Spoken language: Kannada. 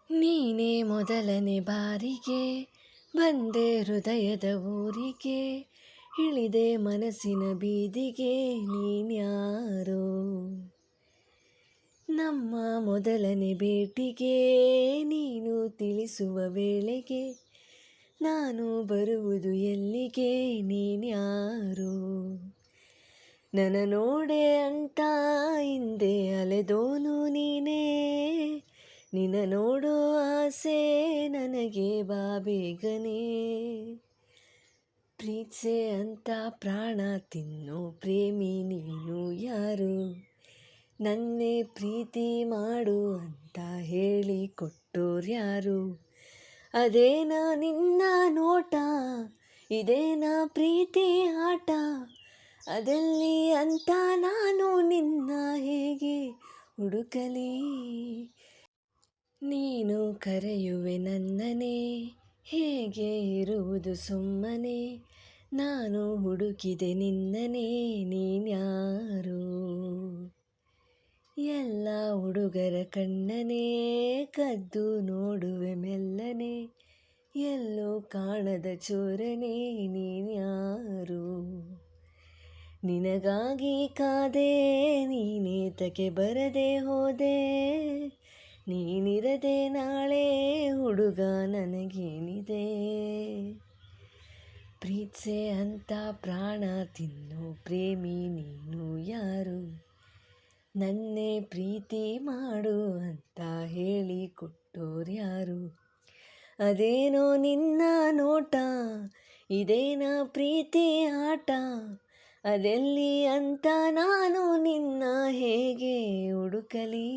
ನೀನೇ ಮೊದಲನೇ ಬಾರಿಗೆ ಬಂದೆ ಹೃದಯದ ಊರಿಗೆ, ಇಳಿದೆ ಮನಸ್ಸಿನ ಬೀದಿಗೆ ನೀನ್ಯಾರೋ. ನಮ್ಮ ಮೊದಲನೇ ಭೇಟಿಗೆ ನೀನು ತಿಳಿಸುವ ವೇಳೆಗೆ, ನಾನು ಬರುವುದು ಎಲ್ಲಿಗೆ ನೀನ್ಯಾರೋ. ನನ್ನ ನೋಡೆ ಅಂತ ಹಿಂದೆ ಅಲೆದೋನು ನೀನೇ, ನಿನ್ನ ನೋಡೋ ಆಸೆ ನನಗೆ ಬಾ ಬೇಗನೆ. ಪ್ರೀತ್ಸೆ ಅಂತ ಪ್ರಾಣ ತಿನ್ನೋ ಪ್ರೇಮಿ ನೀನು ಯಾರು, ನನ್ನೇ ಪ್ರೀತಿ ಮಾಡು ಅಂತ ಹೇಳಿ ಕೊಟ್ಟೋರ್ಯಾರು. ಅದೇನ ನಿನ್ನ ನೋಟ, ಇದೇನ ಪ್ರೀತಿ ಆಟ, ಅದೆಲ್ಲಿ ಅಂತ ನಾನು ನಿನ್ನ ಹೇಗೆ ಹುಡುಕಲಿ. ನೀನು ಕರೆಯುವೆ ನನ್ನನೆ, ಹೇಗೆ ಇರುವುದು ಸುಮ್ಮನೆ, ನಾನು ಹುಡುಕಿದೆ ನಿನ್ನನೆ ನೀನ್ಯಾರೋ. ಎಲ್ಲ ಹುಡುಗರ ಕಣ್ಣನೆ ಕದ್ದು ನೋಡುವೆ ಮೆಲ್ಲನೆ, ಎಲ್ಲೂ ಕಾಣದ ಚೋರನೆ ನೀನ್ಯಾರೋ. ನಿನಗಾಗಿ ಕಾದೆ ನೀನೇತಕ್ಕೆ ಬರದೆ ಹೋದೆ, ನೀನಿರದೆ ನಾಳೆ ಹುಡುಗ ನನಗೇನಿದೆ. ಪ್ರೀತ್ಸೆ ಅಂತ ಪ್ರಾಣ ತಿನ್ನೋ ಪ್ರೇಮಿ ನೀನು ಯಾರು, ನನ್ನೇ ಪ್ರೀತಿ ಮಾಡು ಅಂತ ಹೇಳಿ ಕೊಟ್ಟೋರ್ಯಾರು. ಅದೇನೋ ನಿನ್ನ ನೋಟ, ಇದೇನ ಪ್ರೀತಿ ಆಟ, ಅದೆಲ್ಲಿ ಅಂತ ನಾನು ನಿನ್ನ ಹೇಗೆ ಹುಡುಕಲಿ.